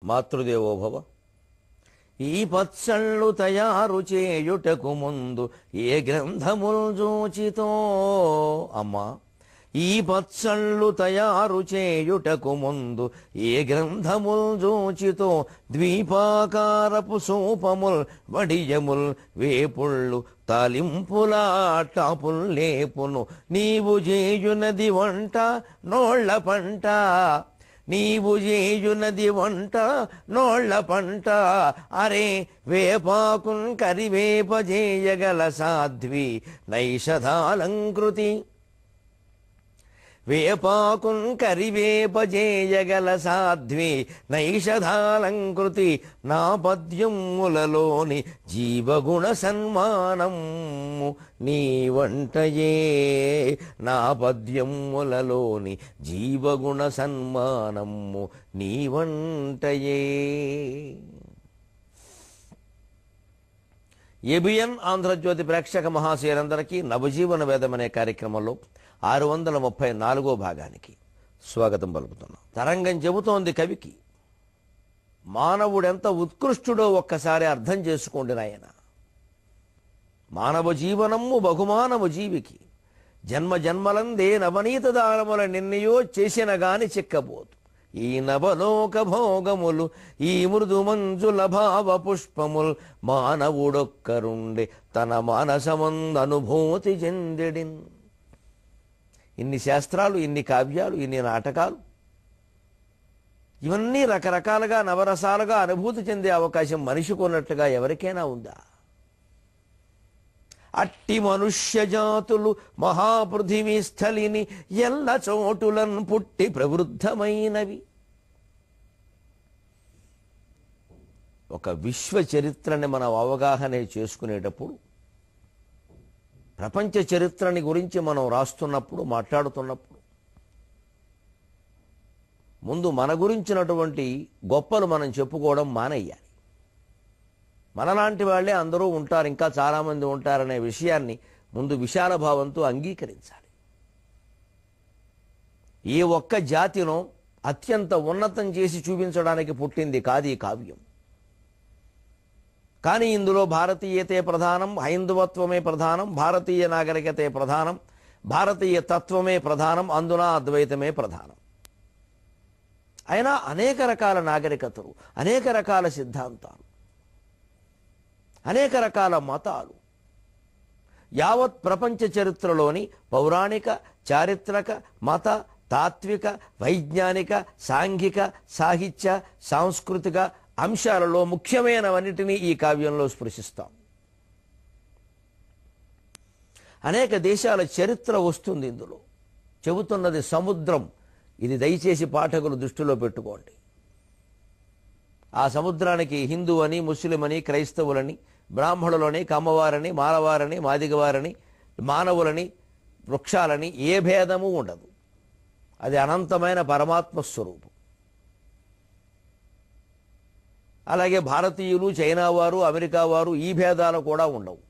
మాతృదేవోభవ. ఈ పచ్చళ్ళు తయారు చేయుటకు ముందు ఏ గ్రంథముల్ జూచితో అమ్మా, ఈ పచ్చళ్ళు తయారు చేయుటకు ముందు ఏ గ్రంథముల్ జూచితో ద్వీపాకారపు సూపముల్ వడియముల్ వేపుళ్ళు తాలింపుల టాపుల్ లేపును నీవు చేయునది వంట నోళ్ల పంట, నీవు చేయునది వంట నోళ్ల పంట. అరే వేపాకున్ కరివేపజేయగల సాధ్వి నైషధాలంకృతి, వేపాకున్ కరివేపజేయగల సాధ్వి నైషధాలంకృతి. నా పద్యములలోని జీవగుణ సన్మానము నీ వంటయే, నా పద్యములలోని జీవగుణ సన్మానము నీ వంటయే. ఏబిఎన్ ఆంధ్రజ్యోతి ప్రేక్షక మహాశయులందరికీ నవజీవన వేదం అనే కార్యక్రమంలో 634వ భాగానికి స్వాగతం పలుకుతున్నాం. తరంగం చెబుతోంది కవికి, మానవుడెంత ఉత్కృష్టుడో ఒక్కసారి అర్థం చేసుకోండి నాయన. మానవ జీవనము బహుమానవ జీవికి, జన్మ జన్మలందే నవనీత దానముల నిన్నయో చేసిన గాని చిక్కబోదు. ఈ నవలోక భోగములు ఈ మృదు మంజుల భావ పుష్పముల్ మానవుడొక్కరుండే తన మానసమందనుభూతి చెందెడిన్. ఇన్ని శాస్త్రాలు, ఇన్ని కావ్యాలు, ఇన్ని నాటకాలు, ఇవన్నీ రకరకాలుగా నవరసాలుగా అనుభూతి చెందే అవకాశం మనిషికి ఉన్నట్టుగా ఎవరికైనా ఉందా? అట్టి మనుష్య జాతులు మహాపృథివీ స్థలిని ఎల్ల చోటులన్ పుట్టి ప్రవృద్ధమైనవి. ఒక విశ్వ చరిత్రని మనం అవగాహన చేసుకునేటప్పుడు, ప్రపంచ చరిత్రని గురించి మనం రాస్తున్నప్పుడు, మాట్లాడుతున్నప్పుడు ముందు మన గురించినటువంటి గొప్పలు మనం చెప్పుకోవడం మానేయాలి. మనలాంటి వాళ్ళే అందరూ ఉంటారు, ఇంకా చాలామంది ఉంటారనే విషయాన్ని ముందు విశాల భావంతో అంగీకరించాలి. ఏ ఒక్క జాతినో అత్యంత ఉన్నతం చేసి చూపించడానికి పుట్టింది కాదు ఈ కావ్యం. కానీ ఇందులో భారతీయతే ప్రధానం, హైందవత్వమే ప్రధానం, భారతీయ నాగరికతే ప్రధానం, భారతీయ తత్వమే ప్రధానం, అందున అద్వైతమే ప్రధానం. అయినా అనేక రకాల నాగరికతలు, అనేక రకాల సిద్ధాంతాలు, అనేక రకాల మతాలు యావత్ ప్రపంచ చరిత్రలోని పౌరాణిక, చారిత్రక, మత, తాత్విక, వైజ్ఞానిక, సాంఘిక, సాహిత్య, సాంస్కృతిక అంశాలలో ముఖ్యమైనవన్నిటినీ ఈ కావ్యంలో స్పృశిస్తాం. అనేక దేశాల చరిత్ర వస్తుంది ఇందులో. చెబుతున్నది సముద్రం. ఇది దయచేసి పాఠకులు దృష్టిలో పెట్టుకోండి. ఆ సముద్రానికి హిందూ అని, ముస్లిం అని, క్రైస్తవులని, బ్రాహ్మణులని, కమ్మవారని, మాలవారని, మాదిగవారని, మానవులని, వృక్షాలని ఏ భేదము ఉండదు. అది అనంతమైన పరమాత్మ స్వరూపం. అలాగే భారతీయులు, చైనా వారు, అమెరికా వారు ఈ భేదాలు కూడా ఉండవు.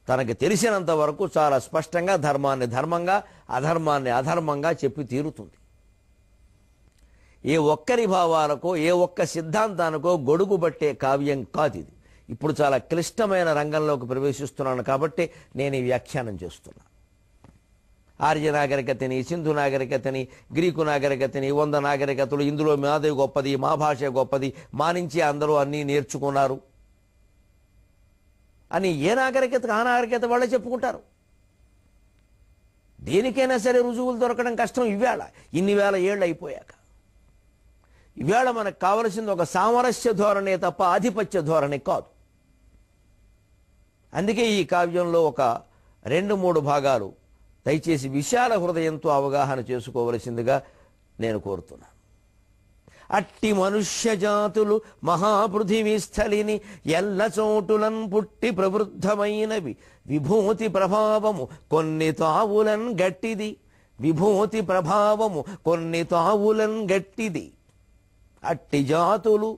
తనకి తెలిసినంత వరకు చాలా స్పష్టంగా ధర్మాన్ని ధర్మంగా, అధర్మాన్ని అధర్మంగా చెప్పి తీరుతుంది. ఏ ఒక్కరి భావాలకో, ఏ ఒక్క సిద్ధాంతానికో గొడుగు పట్టే కావ్యం కాదు ఇది. ఇప్పుడు చాలా క్లిష్టమైన రంగంలోకి ప్రవేశిస్తున్నాను కాబట్టి నేను ఈ వ్యాఖ్యానం చేస్తున్నా. ఆర్య నాగరికతని, సింధు నాగరికతని, గ్రీకు నాగరికతని, 100 నాగరికతలు, ఇందులో మాదే గొప్పది, మా భాష గొప్పది, మా నుంచి అందరూ అన్నీ నేర్చుకున్నారు అని ఏ నాగరికత ఆ నాగరికత వాళ్ళే చెప్పుకుంటారు. దేనికైనా సరే రుజువులు దొరకడం కష్టం ఇవాళ, ఇన్ని వేల ఏళ్ళు అయిపోయాక. ఇవాళ మనకు కావలసింది ఒక సామరస్య ధోరణే తప్ప ఆధిపత్య ధోరణి కాదు. అందుకే ఈ కావ్యంలో ఒక 2-3 భాగాలు దయచేసి విశాల హృదయంతో అవగాహన చేసుకోవలసిందిగా నేను కోరుతున్నాను. అట్టి మనుష్య జాతులు మహాపృథివీ స్థలిని ఎల్ల చోటులన్ పుట్టి ప్రవృద్ధమైనవి. విభూతి ప్రభావము కొన్ని తావులన్ గట్టిది, విభూతి ప్రభావము కొన్ని తావులన్ గట్టిది. అట్టి జాతులు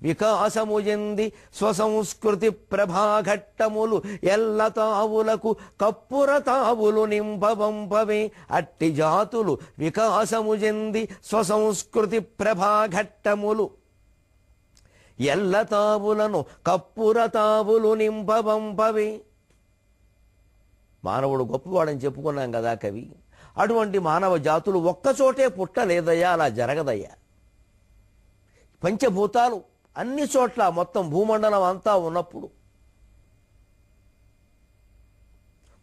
వికాసము చెంది స్వసంస్కృతి ప్రభాఘట్టములు ఎల్ల తావులకు కప్పుర తావులు నింపవంపవే. అట్టి జాతులు వికాసము చెంది స్వసంస్కృతి ప్రభాఘట్టములు ఎల్ల తావులను కప్పుర తావులు నింపవంపవే. మానవుడు గొప్పవాడని చెప్పుకున్నాం కదా కవి. అటువంటి మానవ జాతులు ఒక్కచోటే పుట్టలేదయ్యా, అలా జరగదయ్యా. పంచభూతాలు అన్ని చోట్ల మొత్తం భూమండలం అంతా ఉన్నప్పుడు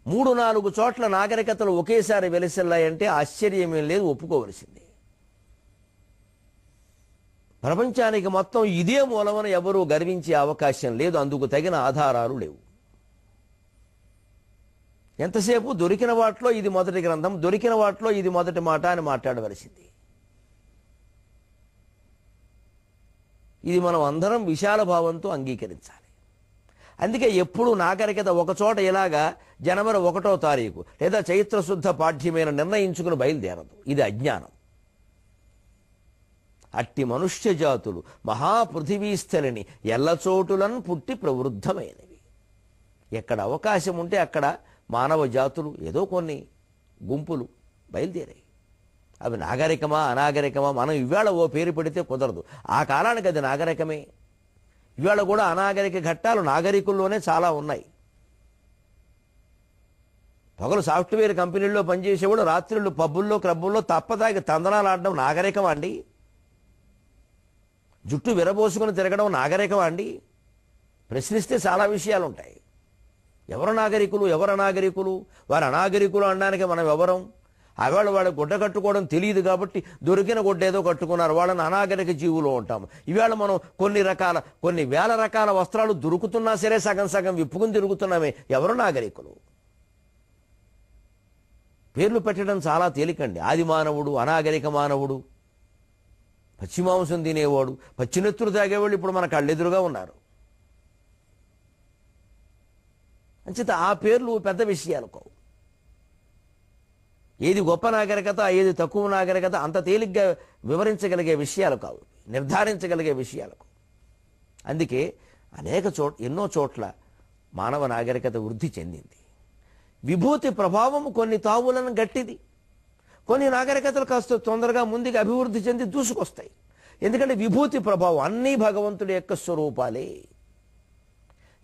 3-4 చోట్ల నాగరికతలు ఒకేసారి వెలిసిల్లాయంటే ఆశ్చర్యమేం లేదు, ఒప్పుకోవలసింది. ప్రపంచానికి మొత్తం ఇదే మూలమని ఎవరూ గర్వించే అవకాశం లేదు, అందుకు తగిన ఆధారాలు లేవు. ఎంతసేపు దొరికిన వాటిలో ఇది మొదటి గ్రంథం, దొరికిన వాటిలో ఇది మొదటి మాట అని మాట్లాడవలసింది. ఇది మనం అందరం విశాల భావంతో అంగీకరించాలి. అందుకే ఎప్పుడు నాగరికత ఒకచోట ఇలాగా జనవరి 1వ తారీఖు లేదా చైత్రశుద్ధ పాఠ్యమైన నిర్ణయించుకుని బయలుదేరదు, ఇది అజ్ఞానం. అట్టి మనుష్య జాతులు మహాపృథివీస్థలిని ఎల్లచోటులను పుట్టి ప్రవృద్ధమైనవి. ఎక్కడ అవకాశం ఉంటే అక్కడ మానవ జాతులు ఏదో కొన్ని గుంపులు బయలుదేరాయి. అవి నాగరికమా అనాగరికమా మనం ఇవాళ ఓ పేరు పెడితే కుదరదు, ఆ కాలానికి అది నాగరికమే. ఇవాళ కూడా అనాగరిక ఘట్టాలు నాగరికుల్లోనే చాలా ఉన్నాయి. పగలు సాఫ్ట్వేర్ కంపెనీల్లో పనిచేసేవాడు రాత్రులు పబ్బుల్లో క్లబ్బుల్లో తప్పదాగి తందనాలు ఆడడం నాగరికమా అండి? జుట్టు విరబోసుకుని తిరగడం నాగరికమా అండి? ప్రశ్నిస్తే చాలా విషయాలు ఉంటాయి. ఎవరు నాగరికులు, ఎవరు అనాగరికులు? వారు అనాగరికులు అనడానికి మనం ఎవరం? ఆవేళ వాడు గుడ్డ కట్టుకోవడం తెలియదు కాబట్టి దొరికిన గుడ్డ ఏదో కట్టుకున్నారు, వాళ్ళని అనాగరిక జీవులు ఉంటాము. ఈవేళ మనం కొన్ని వేల రకాల వస్త్రాలు దొరుకుతున్నా సరే సగం సగం విప్పుకుని తిరుగుతున్నామే, ఎవరు నాగరికులు? పేర్లు పెట్టడం చాలా తేలికండి. ఆది మానవుడు, అనాగరిక మానవుడు, పచ్చి మాంసం తినేవాడు, పచ్చినెత్తులు తాగేవాళ్ళు ఇప్పుడు మన కళ్ళెదురుగా ఉన్నారు. అంచేత ఆ పేర్లు పెద్ద విషయాలు కావు. ఏది గొప్ప నాగరికత, ఏది తక్కువ నాగరికత అంత తేలిగ్గా వివరించగలిగే విషయాలు కావు, నిర్ధారించగలిగే విషయాలు కావు. అందుకే ఎన్నో చోట్ల మానవ నాగరికత వృద్ధి చెందింది. విభూతి ప్రభావం కొన్ని తావులను గట్టిది. కొన్ని నాగరికతలు కాస్త తొందరగా ముందుకు అభివృద్ధి చెంది దూసుకొస్తాయి. ఎందుకంటే విభూతి ప్రభావం అన్నీ భగవంతుడి యొక్క స్వరూపాలే.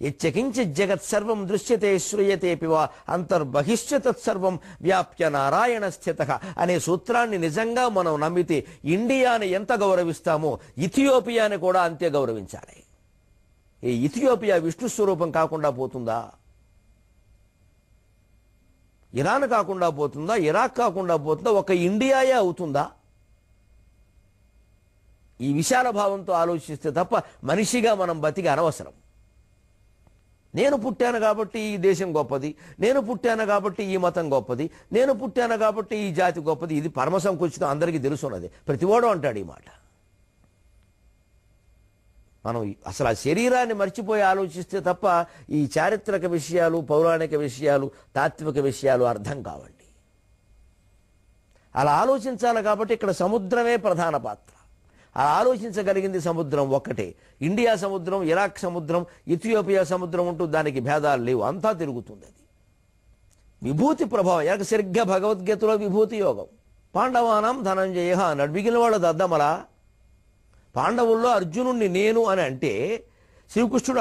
యచ్చకించి జగత్ సర్వం దృశ్యతే శ్రూయతే పివా అంతర్బహిష్య తత్సర్వం వ్యాప్య నారాయణ స్థితః అనే సూత్రాన్ని నిజంగా మనం నమ్మితే ఇండియాని ఎంత గౌరవిస్తామో ఇథియోపియాని కూడా అంతే గౌరవించాలి. ఈ ఇథియోపియా విష్ణు స్వరూపం కాకుండా పోతుందా? ఇరాన్ కాకుండా పోతుందా? ఇరాక్ కాకుండా పోతుందా? ఒక ఇండియాయే అవుతుందా? ఈ విశాల భావంతో ఆలోచిస్తే తప్ప మనిషిగా మనం బతికి అనవసరం. నేను పుట్టాను కాబట్టి ఈ దేశం గొప్పది, నేను పుట్టాను కాబట్టి ఈ మతం గొప్పది, నేను పుట్టాను కాబట్టి ఈ జాతి గొప్పది, ఇది పరమ సంకుచితం, అందరికీ తెలుసున్నది. ప్రతివాడు అంటాడు ఈ మాట. మనం అసలు ఆ శరీరాన్ని మర్చిపోయి ఆలోచిస్తే తప్ప ఈ చారిత్రక విషయాలు, పౌరాణిక విషయాలు, తాత్విక విషయాలు అర్థం కావండి. అలా ఆలోచించాలి కాబట్టి ఇక్కడ సముద్రమే ప్రధాన పాత్ర. అలా ఆలోచించగలిగింది సముద్రం ఒక్కటే. ఇండియా సముద్రం, ఇరాక్ సముద్రం, ఇథియోపియా సముద్రం ఉంటూ దానికి భేదాలు లేవు, అంతా తిరుగుతుంది. అది విభూతి ప్రభావం. సరిగ్గా భగవద్గీతలో విభూతి యోగం. పాండవానాం ధనంజయ అన్నాడు. మిగిలిన వాళ్ళు దద్దమలా. పాండవుల్లో అర్జునుడిని నేను అని అంటే శ్రీకృష్ణుడు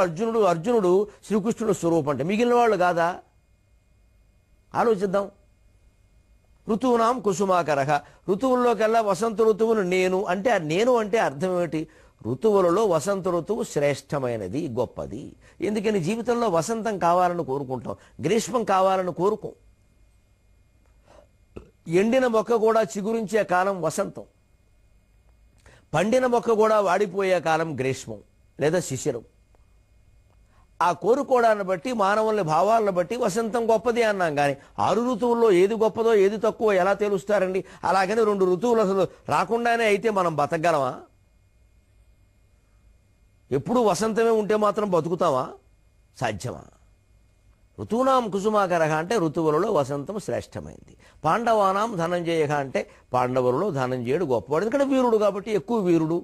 అర్జునుడు శ్రీకృష్ణుడు స్వరూపం అంటే మిగిలిన వాళ్ళు కాదా? ఆలోచిద్దాం. ఋతువునాం కుసుమాకరః, ఋతువుల్లోకెల్లా వసంత ఋతువును నేను అంటే నేను అంటే అర్థం ఏమిటి? ఋతువులలో వసంత ఋతువు శ్రేష్టమైనది, గొప్పది. ఎందుకని జీవితంలో వసంతం కావాలని కోరుకుంటాం, గ్రీష్మం కావాలని కోరుకోం. ఎండిన మొక్క కూడా చిగురించే కాలం వసంతం, పండిన మొక్క కూడా వాడిపోయే కాలం గ్రీష్మం లేదా శిశిరం. ఆ కోరుకోవడాన్ని బట్టి, మానవుల్ని భావాలను బట్టి వసంతం గొప్పది అన్నాం. కానీ 6 ఋతువుల్లో ఏది గొప్పదో ఏది తక్కువ ఎలా తెలుస్తారండి? అలాగని 2 ఋతువులు అసలు రాకుండానే అయితే మనం బతకగలమా? ఎప్పుడు వసంతమే ఉంటే మాత్రం బతుకుతామా? సాధ్యమా? ఋతువునాం కుసుమాకరః అంటే ఋతువులలో వసంతం శ్రేష్టమైంది. పాండవానాం ధనంజయ అంటే పాండవులలో ధనంజయుడు గొప్పవాడు, ఎందుకంటే వీరుడు కాబట్టి ఎక్కువ వీరుడు.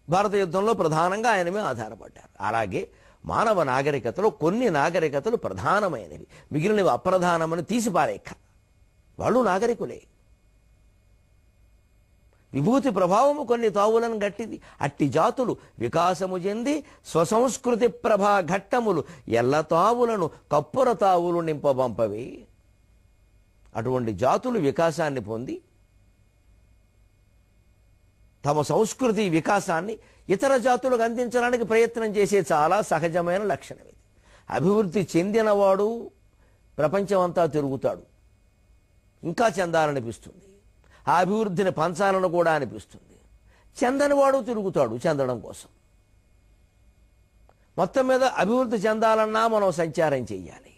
భారత యుద్ధంలో ప్రధానంగా ఆయన మీద ఆధారపడ్డారు. అలాగే మానవ నాగరికతలో కొన్ని నాగరికతలు ప్రధానమైనవి, మిగిలినవి అప్రధానమని తీసిపారేక్క. వాళ్ళు నాగరికులే. విభూతి ప్రభావము కొన్ని తావులను గట్టిది. అట్టి జాతులు వికాసము చెంది స్వసంస్కృతి ప్రభా ఘట్టములు ఎల్ల తావులను కప్పుర తావులు నింపబంపవి. అటువంటి జాతులు వికాసాన్ని పొంది తమ సంస్కృతి వికాసాన్ని ఇతర జాతులకు అందించడానికి ప్రయత్నం చేసే చాలా సహజమైన లక్షణం ఇది. అభివృద్ధి చెందినవాడు ప్రపంచమంతా తిరుగుతాడు, ఇంకా చెందాలనిపిస్తుంది, ఆ అభివృద్ధిని పంచాలని కూడా అనిపిస్తుంది. చెందనివాడు తిరుగుతాడు చెందడం కోసం. మొత్తం మీద అభివృద్ధి చెందాలన్నా మనం సంచారం చేయాలి.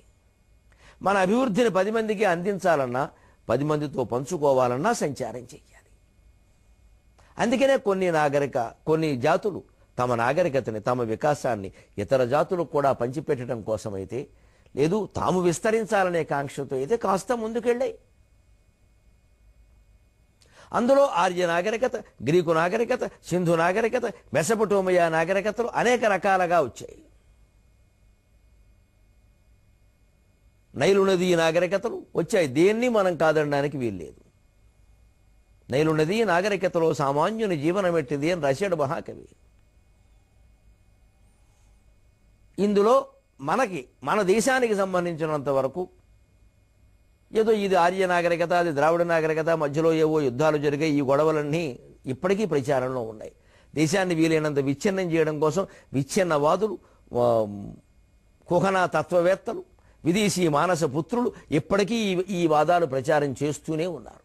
మన అభివృద్ధిని 10 మందికి అందించాలన్నా, 10 మందితో పంచుకోవాలన్నా సంచారం చేయాలి. అందుకనే కొన్ని జాతులు తమ నాగరికతని, తమ వికాసాన్ని ఇతర జాతులకు కూడా పంచిపెట్టడం కోసమైతే, లేదు తాము విస్తరించాలనే కాంక్షతో అయితే కాస్త ముందుకెళ్ళాయి. అందులో ఆర్య నాగరికత, గ్రీకు నాగరికత, సింధు నాగరికత, మెసపటోమియా నాగరికతలు అనేక రకాలుగా వచ్చాయి. నైలు నదీ నాగరికతలు వచ్చాయి, దేన్ని మనం కాదనడానికి వీల్లేదు. నైలు నదీ నాగరికతలో సామాన్యుని జీవనం ఎట్టిది అని రాశాడు మహాకవి. ఇందులో మన దేశానికి సంబంధించినంత వరకు ఏదో ఇది ఆర్య నాగరికత, అది ద్రావిడ నాగరికత, మధ్యలో ఏవో యుద్ధాలు జరిగాయి, ఈ గొడవలన్నీ ఇప్పటికీ ప్రచారంలో ఉన్నాయి. దేశాన్ని వీలైనంత విచ్ఛిన్నం చేయడం కోసం విచ్ఛిన్నవాదులు, కుహనా తత్వవేత్తలు, విదేశీ మానస పుత్రులు ఇప్పటికీ ఈ వాదాలు ప్రచారం చేస్తూనే ఉన్నారు.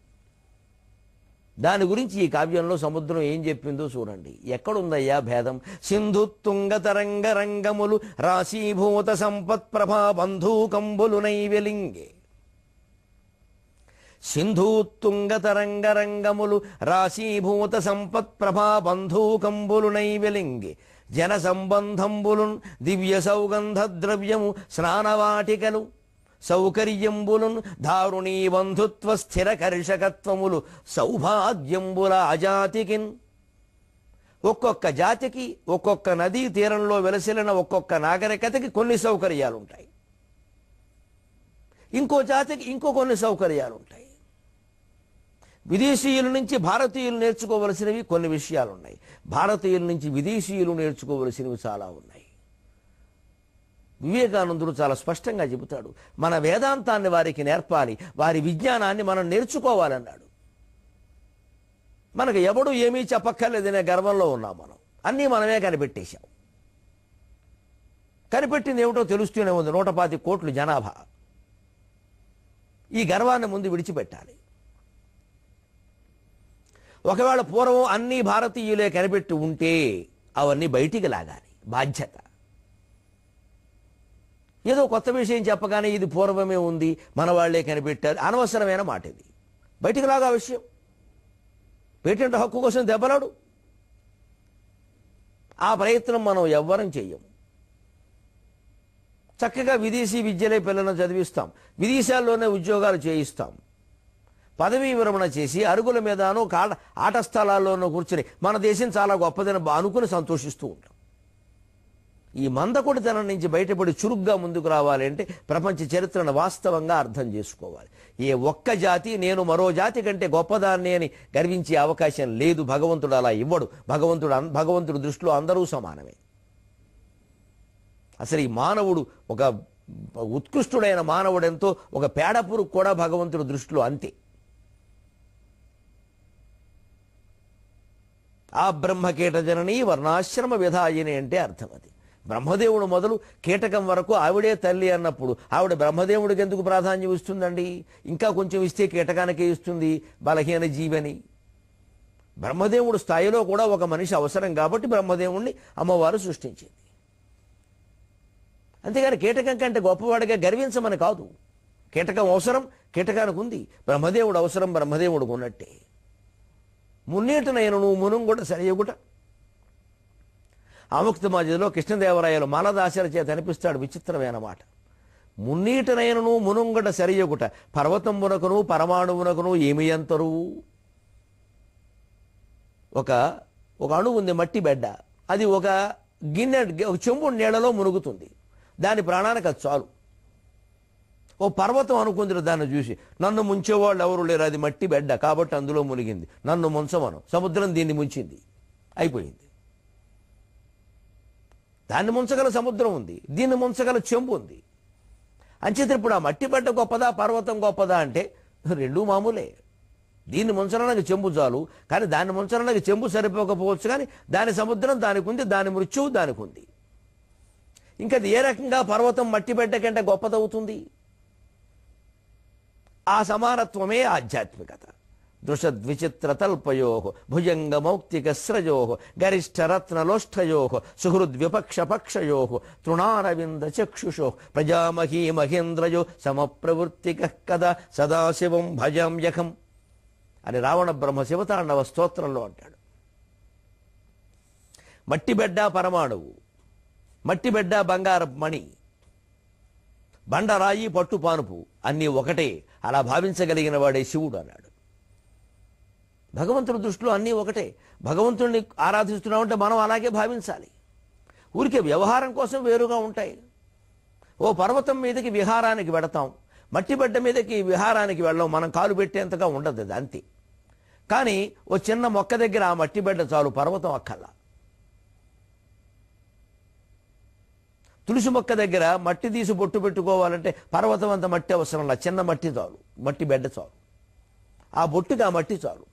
దాని గురించి ఈ కావ్యంలో సముద్రం ఏం చెప్పిందో చూడండి. ఎక్కడుందయ్యా భేదం? సింధు తుంగ తరంగ రంగములు రాశీభూత సంపత్ ప్రభా బంధూకంబులు నైవెలింగే. సింధూత్తుంగ తరంగ రంగములు రాశీభూత సంపత్ ప్రభా బంధూకంబులు నైవెలింగే. జన సంబంధంబులున్ దివ్య సౌగంధ ద్రవ్యము స్నానవాటికలు సౌకర్యంబులున్ దారుణీ బంధుత్వ స్థిర కర్షకత్వములు సౌభాగ్యంబుల అజాతికిన్. ఒక్కొక్క జాతికి, ఒక్కొక్క నదీ తీరంలో వెలసిలిన ఒక్కొక్క నాగరికతకి కొన్ని సౌకర్యాలుంటాయి, ఇంకో జాతికి ఇంకో కొన్ని సౌకర్యాలుంటాయి. విదేశీయుల నుంచి భారతీయులు నేర్చుకోవలసినవి కొన్ని విషయాలున్నాయి, భారతీయుల నుంచి విదేశీయులు నేర్చుకోవలసినవి చాలా ఉన్నాయి. వివేకానందుడు చాలా స్పష్టంగా చెబుతాడు, మన వేదాంతాన్ని వారికి నేర్పాలి, వారి విజ్ఞానాన్ని మనం నేర్చుకోవాలన్నాడు. మనకు ఎవడు ఏమీ చెప్పక్కర్లేదనే గర్వంలో ఉన్నాం మనం. అన్నీ మనమే కనిపెట్టేశాం. కనిపెట్టింది ఏమిటో తెలుస్తూనే ఉంది. 125 కోట్ల జనాభా. ఈ గర్వాన్ని ముందు విడిచిపెట్టాలి. ఒకవేళ పూర్వం అన్ని భారతీయులే కనిపెట్టి ఉంటే అవన్నీ బయటికి లాగాలి, బాధ్యత. ఏదో కొత్త విషయం చెప్పగానే ఇది పూర్వమే ఉంది, మన వాళ్లే కనిపెట్టారు, అనవసరమైన మాట ఇది. బయటికి లాగా విషయం. పేటెంట్ హక్కు కోసం దెబ్బలాడు. ఆ ప్రయత్నం మనం ఎవ్వరం చెయ్యం. చక్కగా విదేశీ విద్యలే పిల్లలను చదివిస్తాం, విదేశాల్లోనే ఉద్యోగాలు చేయిస్తాం, పదవీ విరమణ చేసి అరుగుల మీదనో ఆట స్థలాల్లోనూ కూర్చుని మన దేశం చాలా గొప్పదని అనుకుని సంతోషిస్తూ ఉంటాం. ఈ మందకొడితనం నుంచి బయటపడి చురుగ్గా ముందుకు రావాలి అంటే ప్రపంచ చరిత్రను వాస్తవంగా అర్థం చేసుకోవాలి. ఏ ఒక్క జాతి నేను మరో జాతి కంటే గొప్పదాన్ని అని గర్వించే అవకాశం లేదు. భగవంతుడు అలా ఇవ్వడు. భగవంతుడు దృష్టిలో అందరూ సమానమే. అసలు ఈ మానవుడు ఒక ఉత్కృష్టుడైన మానవుడెంతో ఒక పేడపురుగు కూడా భగవంతుడి దృష్టిలో అంతే. ఆ బ్రహ్మకీట జనని వర్ణాశ్రమ విధాయిని అంటే అర్థం అది. బ్రహ్మదేవుడు మొదలు కీటకం వరకు ఆవిడే తల్లి అన్నప్పుడు ఆవిడ బ్రహ్మదేవుడికి ఎందుకు ప్రాధాన్యం ఇస్తుందండి? ఇంకా కొంచెం ఇస్తే కీటకానికే ఇస్తుంది, బలహీన జీవని. బ్రహ్మదేవుడు స్థాయిలో కూడా ఒక మనిషి అవసరం కాబట్టి బ్రహ్మదేవుణ్ణి అమ్మవారు సృష్టించింది. అంతేగాని కీటకం కంటే గొప్పవాడిగా గర్వించమని కాదు. కీటకం అవసరం కీటకానికి ఉంది, బ్రహ్మదేవుడు అవసరం బ్రహ్మదేవుడికి ఉన్నట్టే. మున్నీటనైనను మునుంగుట సరియగుట. ఆముక్తమాజలో కృష్ణదేవరాయలు మాలదాసల చేత అనిపిస్తాడు విచిత్రమైన మాట. మున్నీటనైనను మునుంగట సరియగుట పర్వతమునకును పరమాణువునకును ఏమి అంతరు. ఒక ఒక అణువు ఉంది, మట్టి బెడ్డ. అది ఒక గిన్నె, ఒక చెంబు నీళ్లలో మునుగుతుంది. దాని ప్రాణానికి అది చాలు. ఓ పర్వతం అనుకుంది దాన్ని చూసి, నన్ను ముంచేవాళ్ళు ఎవరు లేరు, అది మట్టి బెడ్డ కాబట్టి అందులో మునిగింది, నన్ను ముంచమను. సముద్రం దీన్ని ముంచింది, అయిపోయింది. దాన్ని ముంచగల సముద్రం ఉంది, దీన్ని ముంచగల చెంబు ఉంది. అంచేత ఇప్పుడు ఆ మట్టి బెడ్డ గొప్పదా, పర్వతం గొప్పదా అంటే రెండూ మామూలే. దీన్ని ముంచడానికి చెంబు చాలు, కానీ దాన్ని ముంచడానికి చెంబు సరిపోకపోవచ్చు, కానీ దాని సముద్రం దానికి ఉంది, దాని మృత్యువు దానికి ఉంది. ఇంకా ఏ రకంగా పర్వతం మట్టి బెడ్డ కంటే గొప్పదవుతుంది? ఆ సమానత్వమే ఆధ్యాత్మికత. దృషద్విచిత్రతల్పయో భుజంగమౌక్తికస్రజో గరిష్ఠరత్నలోష్ఠయో సుహృద్విపక్షపక్షయో తృణారవింద చక్షుషో ప్రజామహీ మహేంద్రయో సమప్రవృత్తిక కదా సదాశివం భజామ్యఖం అని రావణ బ్రహ్మ శివతాండవ స్తోత్రంలో అంటాడు. మట్టి బెడ్డ పరమాణువు, మట్టి బెడ్డ బంగార మణి, బండరాయి పట్టు పానుపు అన్నీ ఒకటే, అలా భావించగలిగిన వాడే శివుడు అన్నాడు. భగవంతుడి దృష్టిలో అన్నీ ఒకటే. భగవంతుడిని ఆరాధిస్తున్నామంటే మనం అలాగే భావించాలి. ఊరికే వ్యవహారం కోసం వేరుగా ఉంటాయి. ఓ పర్వతం మీదకి విహారానికి వెడతాం, మట్టి బెడ్డ మీదకి విహారానికి వెళ్ళాం, మనం కాలు పెట్టేంతగా ఉండదు అది, అంతే. కానీ ఓ చిన్న మొక్క దగ్గర ఆ మట్టి బెడ్డ చాలు, పర్వతం అక్కల్లా. తులసి మొక్క దగ్గర మట్టి తీసి బొట్టు పెట్టుకోవాలంటే పర్వతం అంత మట్టి అవసరంలా, చిన్న మట్టి చాలు, మట్టి బెడ్డ చాలు, ఆ బొట్టుకి ఆ మట్టి చాలు.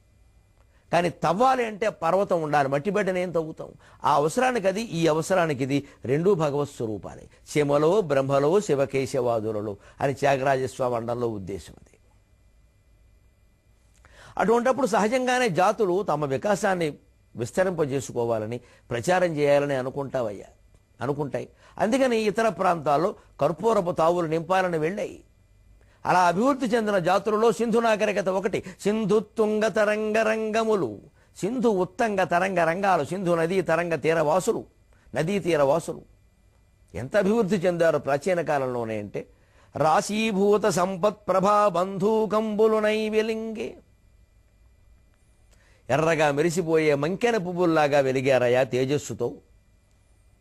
కానీ తవ్వాలి అంటే పర్వతం ఉండాలి, మట్టి బెడ్డని ఏం తవ్వుతాం? ఆ అవసరానికి అది, ఈ అవసరానికి ఇది, రెండూ భగవత్ స్వరూపాలే. శిమలో బ్రహ్మలో శివకేశవాదులలో అని త్యాగరాజస్వామి అండంలో ఉద్దేశం అది. అటువంటప్పుడు సహజంగానే జాతులు తమ వికాసాన్ని విస్తరింపజేసుకోవాలని, ప్రచారం చేయాలని అనుకుంటాయి. అందుకని ఇతర ప్రాంతాల్లో కర్పూరపు తావులు నింపాలని వెళ్ళాయి. అలా అభివృద్ధి చెందిన జాతులలో సింధు నాగరికత ఒకటి. సింధు తుంగ తరంగ రంగములు, సింధు ఉత్తంగ తరంగ రంగాలు, సింధు నదీ తరంగ తీరవాసులు, నదీ తీరవాసులు ఎంత అభివృద్ధి చెందారో ప్రాచీన కాలంలోనే అంటే, రాశీభూత సంపత్ ప్రభా బంధూకంబులు నైవెలింగే, ఎర్రగా మెరిసిపోయే మంకెన పువ్వుల్లాగా వెలిగారయా తేజస్సుతో,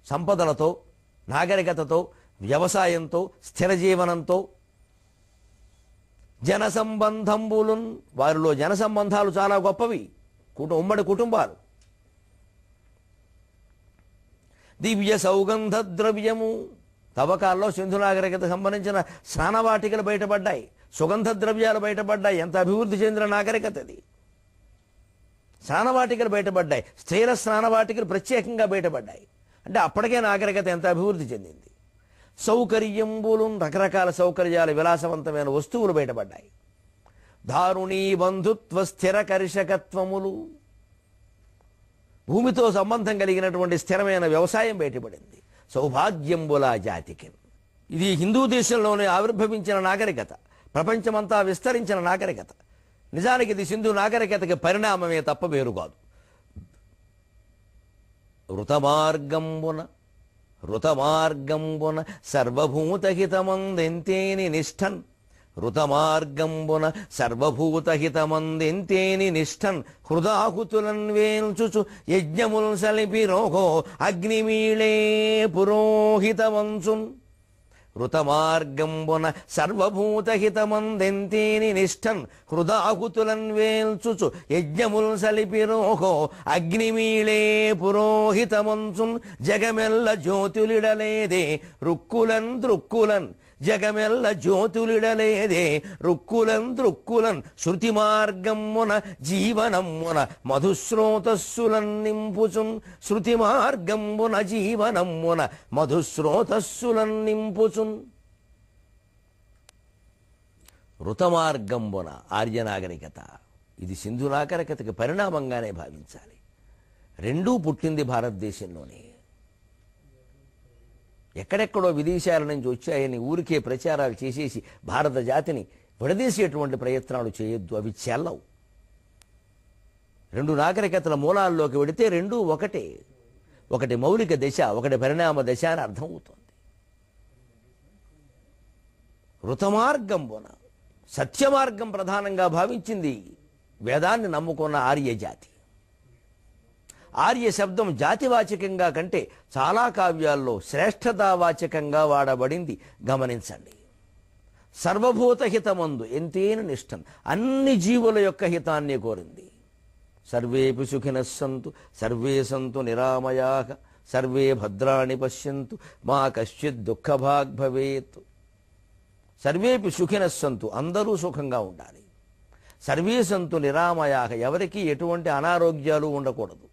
సంపదలతో, నాగరికతతో, వ్యవసాయంతో, స్థిర జీవనంతో. జన సంబంధంబులున్, వారిలో జన సంబంధాలు చాలా గొప్పవి, ఉమ్మడి కుటుంబాలు. దివ్య సౌగంధ ద్రవ్యము, తవ్వకాల్లో సింధు నాగరికతకు సంబంధించిన స్నానవాటికలు బయటపడ్డాయి, సుగంధ ద్రవ్యాలు బయటపడ్డాయి. ఎంత అభివృద్ధి చెందిన నాగరికత అది. స్నానవాటికలు బయటపడ్డాయి, స్త్రీల స్నానవాటికలు ప్రత్యేకంగా బయటపడ్డాయి. అంటే అప్పటికే నాగరికత ఎంత అభివృద్ధి చెందింది. సౌకర్యంబులు, రకరకాల సౌకర్యాలు, విలాసవంతమైన వస్తువులు బయటపడ్డాయి. దారుణీ బంధుత్వ స్థిర కర్షకత్వములు, భూమితో సంబంధం కలిగినటువంటి స్థిరమైన వ్యవసాయం బయటపడింది. సౌభాగ్యంబుల జాతికి, ఇది హిందూ దేశంలోనే ఆవిర్భవించిన నాగరికత, ప్రపంచమంతా విస్తరించిన నాగరికత. నిజానికి ఇది సింధు నాగరికతకి పరిణామమే తప్ప వేరు కాదు. ఋతమార్గంబున సర్వభూతహితమందెంతేని నిష్ఠన్, ఋతమార్గంబున సర్వభూతహితమందెంతేని నిష్ఠన్, హృదాహుతులన్ వేల్చుచు యజ్ఞముల్ సలిపి రోహో అగ్నిమీళే పురోహితవంశున్. ఋతమార్గంబున సర్వభూతహితమందెంతేని నిష్ఠన్, హృదాహుతులన్ వేల్చుచు యజ్ఞముల్ సలిపి రోహో అగ్నిమీళే పురోహితవంశున్. జగమెల్ల జ్యోతులిడలేదే రుక్కులన్ దృక్కులన్, జగమెల్ల జ్యోతులిడలేదే రుక్కులన్ శృతి మార్గమున జీవనమున మధుస్రోతస్సులన్ నింపుచున్. శృతి మార్గమున జీవనమున మధుస్రోతస్సులన్ నింపుచున్. ఋతమార్గంబున ఆర్యనాగరికత, ఇది సింధు నాగరికతకి పరిణామంగానే భావించాలి. రెండూ పుట్టింది భారతదేశంలోనే. ఎక్కడెక్కడో విదేశాల నుంచి వచ్చాయని ఊరికే ప్రచారాలు చేసేసి భారత జాతిని విడదీసేటువంటి ప్రయత్నాలు చేయొద్దు, అవి చెల్లవు. రెండు నాగరికతల మూలాల్లోకి వెడితే రెండూ ఒకటే. ఒకటి మౌలిక దశ, ఒకటి పరిణామ దశ అని అర్థమవుతోంది. ఋతమార్గంబున సత్యమార్గం ప్రధానంగా భావించింది వేదాన్ని నమ్ముకున్న ఆర్య జాతి. ఆర్య శబ్దం జాతివాచకంగా కంటే చాలా కావ్యాల్లో శ్రేష్ఠతావాచకంగా వాడబడింది గమనించండి. సర్వభూత హితమందు ఎంతేన నిష్టం, అన్ని జీవుల యొక్క హితాన్ని కోరింది. సర్వేపి సుఖినః సంతు సర్వే సంతు నిరామయాః సర్వే భద్రాణి పశ్యంతు మా కశ్చిత్ దుఃఖభాగ్ భవేత్. సర్వేపి సుఖినః సంతు, అందరూ సుఖంగా ఉండాలి. సర్వే సంతు నిరామయాః, ఎవరికి ఎటువంటి అనారోగ్యాలు ఉండకూడదు.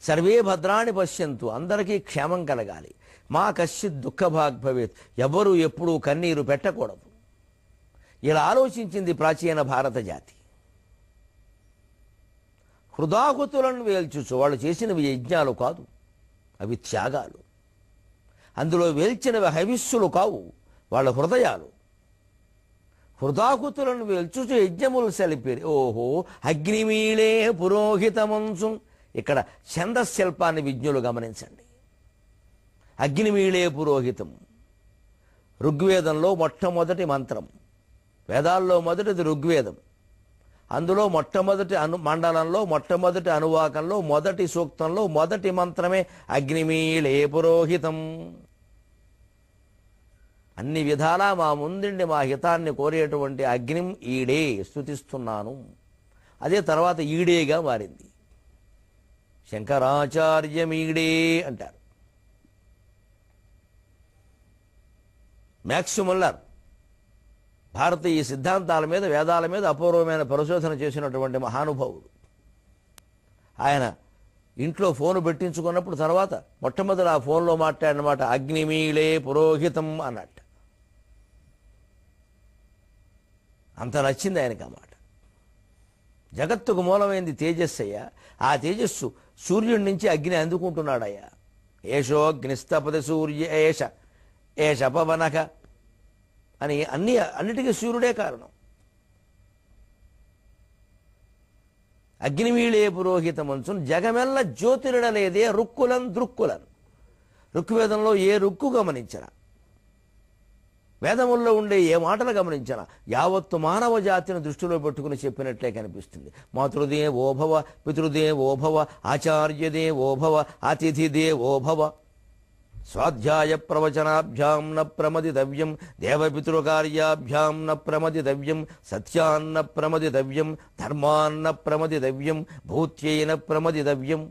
సర్వే భద్రాణి పశ్యంతు, అందరికీ క్షేమం కలగాలి. మా కశ్చిత్ దుఃఖభాగ్ భవేత్, ఎవరు ఎప్పుడూ కన్నీరు పెట్టకూడదు. ఇలా ఆలోచించింది ప్రాచీన భారత జాతి. హృదాహుతులను వేల్చుచు, వాళ్ళు చేసినవి యజ్ఞాలు కాదు, అవి త్యాగాలు. అందులో వేల్చినవి హవిస్సులు కావు, వాళ్ళ హృదయాలు. హృదాహుతులను వేల్చుచు యజ్ఞములు సెలిపేరి. ఓహో అగ్నిమీళే పురోహితమంచు. ఇక్కడ ఛందశిల్పాన్ని విజ్ఞులు గమనించండి. అగ్నిమీళే పురోహితం ఋగ్వేదంలో మొట్టమొదటి మంత్రం. వేదాల్లో మొదటిది ఋగ్వేదం. అందులో మొట్టమొదటి మండలంలో మొట్టమొదటి అనువాకంలో మొదటి సూక్తంలో మొదటి మంత్రమే అగ్నిమీళే పురోహితం. అన్ని విధాలా మా ముందుండి మా హితాన్ని కోరేటువంటి అగ్నిం ఈడే స్తుతిస్తున్నాను. అదే తర్వాత ఈడేగా మారింది. శంకరాచార్యమీడే అంటారు. మ్యాక్స్ ముల్లర్ భారతీయ సిద్ధాంతాల మీద వేదాల మీద అపూర్వమైన పరిశోధన చేసినటువంటి మహానుభావుడు. ఆయన ఇంట్లో ఫోను పెట్టించుకున్నప్పుడు తర్వాత మొట్టమొదటి ఆ ఫోన్లో మాట్లాడినమాట అగ్నిమీళే పురోహితం అన్నట్టు. అంత నచ్చింది ఆయనకి ఆ మాట. జగత్తుకు మూలమైంది తేజస్సయ్యా, ఆ తేజస్సు సూర్యుడి నుంచి అగ్ని అందుకుంటున్నాడయ్యా. ఏషోగ్నిస్తపతి సూర్య ఏష ఏష పవనక అని అన్నిటికీ సూర్యుడే కారణం. అగ్నిమీళే పురోహితమంచున్ జగమెల్ల జ్యోతిరిడలేదే రుక్కులన్ దృక్కులన్. ఋగ్వేదంలో ఏ రుక్కు గమనించరా, వేదముల్లో ఉండే ఏ మాటలు గమనించరా, యావత్తు మానవ జాతిని దృష్టిలో పెట్టుకుని చెప్పినట్లే కనిపిస్తుంది. మాతృదేవోభవ పితృదేవోభవ ఆచార్యదేవోభవ అతిథిదేవోభవ. స్వాధ్యాయ ప్రవచనాభ్యాం న ప్రమదితవ్యం దేవపితృకార్యాభ్యాం న ప్రమదితవ్యం సత్యాన్న ప్రమదితవ్యం ధర్మాన్న ప్రమదితవ్యం భూత్యైన ప్రమదితవ్యం.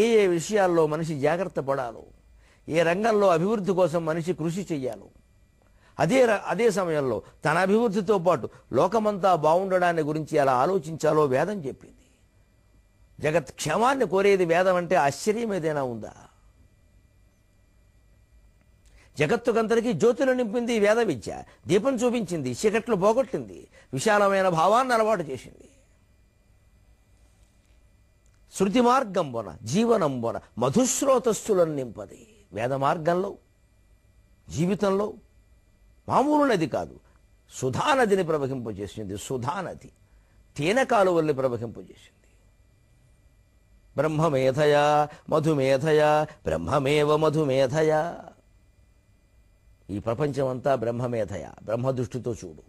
ఏ విషయాల్లో మనిషి జాగ్రత్త పడాలో, ఏ రంగంలో అభివృద్ధి కోసం మనిషి కృషి చెయ్యాలో, అదే సమయంలో తన అభివృద్ధితో పాటు లోకమంతా బాగుండడాన్ని గురించి ఎలా ఆలోచించాలో వేదం చెప్పింది. జగత్ క్షేమాన్ని కోరేది వేదం అంటే ఆశ్చర్యం ఏదైనా ఉందా? జగత్తుకంతరికీ జ్యోతులు నింపింది వేద విద్య. దీపం చూపించింది, చీకట్లు పోగొట్టింది, విశాలమైన భావాన్ని అలవాటు చేసింది. శృతి మార్గంబున జీవనంబున మధుశ్రోతస్సులను నింపది. వేద మార్గంలో జీవితంలో మామూలు నది కాదు, సుధానదిని ప్రవహింపజేసింది. సుధానది తేనె కాలువల్ని ప్రవహింపజేసింది. బ్రహ్మమేధయా మధుమేధయా బ్రహ్మమేవ మధుమేధయా. ఈ ప్రపంచమంతా బ్రహ్మమేధయా, బ్రహ్మ దృష్టితో చూడు.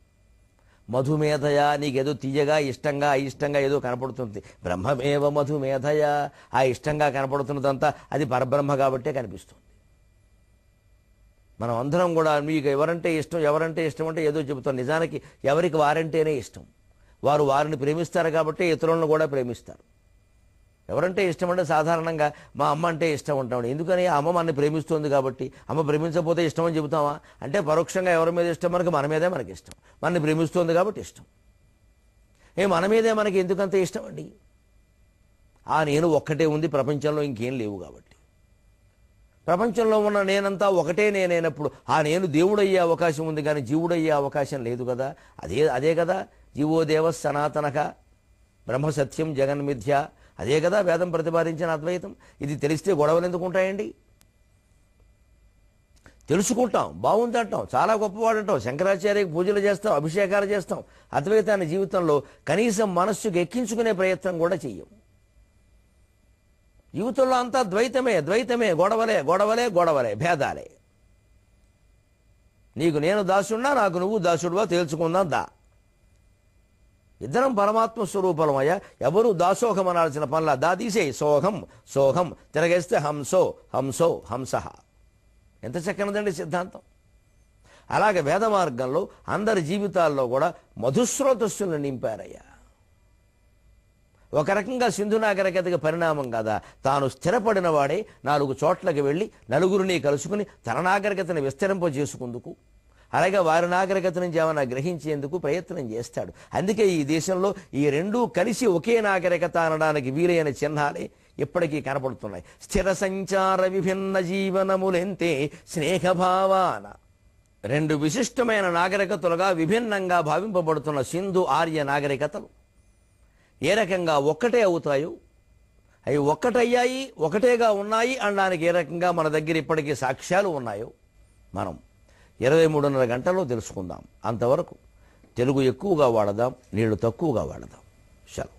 మధుమేధయా, నీకేదో తీయగా ఇష్టంగా అయిష్టంగా ఏదో కనపడుతుంది. బ్రహ్మమేవ మధుమేధయా, ఆ ఇష్టంగా కనపడుతున్నదంతా అది పరబ్రహ్మ కాబట్టే కనిపిస్తుంది. మనం అందరం కూడా మీకు ఎవరంటే ఇష్టం అంటే ఏదో చెబుతాం. నిజానికి ఎవరికి వారంటేనే ఇష్టం. వారు వారిని ప్రేమిస్తారు కాబట్టి ఇతరులను కూడా ప్రేమిస్తారు. ఎవరంటే ఇష్టం అంటే సాధారణంగా మా అమ్మ అంటే ఇష్టం ఉంటాం. ఎందుకని? అమ్మ మనని ప్రేమిస్తుంది కాబట్టి. అమ్మ ప్రేమించకపోతే ఇష్టం అని చెబుతామా? అంటే పరోక్షంగా ఎవరి మీద ఇష్టం? మన మీదే మనకి ఇష్టం. మనని ప్రేమిస్తుంది కాబట్టి ఇష్టం. మన మీదే మనకి ఎందుకంత ఇష్టం అండి? ఆ నేను ఒక్కటే ఉంది, ప్రపంచంలో ఇంకేం లేవు కాబట్టి. ప్రపంచంలో ఉన్న నేనంతా ఒకటే నేనైనప్పుడు ఆ నేను దేవుడయ్యే అవకాశం ఉంది, కానీ జీవుడయ్యే అవకాశం లేదు కదా. అదే కదా జీవో దేవ సనాతనక బ్రహ్మ సత్యం జగన్మిథ్య. అదే కదా వేదం ప్రతిపాదించిన అద్వైతం. ఇది తెలిస్తే గొడవలు ఎందుకు ఉంటాయండి? తెలుసుకుంటాం, బాగుందంటాం, చాలా గొప్పవాడంటాం, శంకరాచార్యకి పూజలు చేస్తాం, అభిషేకాలు చేస్తాం. అద్వైతాన్ని జీవితంలో కనీసం మనస్సుకు ఎక్కించుకునే ప్రయత్నం కూడా చెయ్యం. జీవితంలో అంతా ద్వైతమే, గొడవలే, భేదాలే. నీకు నేను దాసున్నా, నాకు నువ్వు దాసుడువా, తేల్చుకుందాం దా. ఇద్దరం పరమాత్మ స్వరూపమయ్యా. ఎవరు దాసోహం అనాల్సిన పనుల దా తీసే సోహం సోహం తిరగేస్తే హంసో హంసో హంస. ఎంత చక్కనిదండి సిద్ధాంతం. అలాగే వేద మార్గంలో అందరి జీవితాల్లో కూడా మధుస్రోతస్సులను నింపారయ్యా. ఒక రకంగా సింధు నాగరికతకి పరిణామం కదా. తాను స్థిరపడిన వాడే 4 చోట్లకి వెళ్ళి నలుగురిని కలుసుకుని తన నాగరికతను విస్తరింపజేసుకుందుకు, అలాగే వారి నాగరికత నుంచి ఏమైనా గ్రహించేందుకు ప్రయత్నం చేస్తాడు. అందుకే ఈ దేశంలో ఈ రెండూ కలిసి ఒకే నాగరికత అనడానికి వీలైన చిహ్నాలే ఇప్పటికీ కనపడుతున్నాయి. స్థిర సంచార విభిన్న జీవనములెంతే స్నేహభావాన. 2 విశిష్టమైన నాగరికతలుగా విభిన్నంగా భావింపబడుతున్న సింధు ఆర్య నాగరికతలు ఏ రకంగా ఒక్కటే అవుతాయో, అవి ఒక్కటయ్యాయి, ఒకటేగా ఉన్నాయి అనడానికి ఏ రకంగా మన దగ్గర ఇప్పటికీ సాక్ష్యాలు ఉన్నాయో మనం 23:30 గంటల్లో తెలుసుకుందాం. అంతవరకు తెలుగు ఎక్కువగా వాడదాం, నీళ్లు తక్కువగా వాడదాం. సెలవు.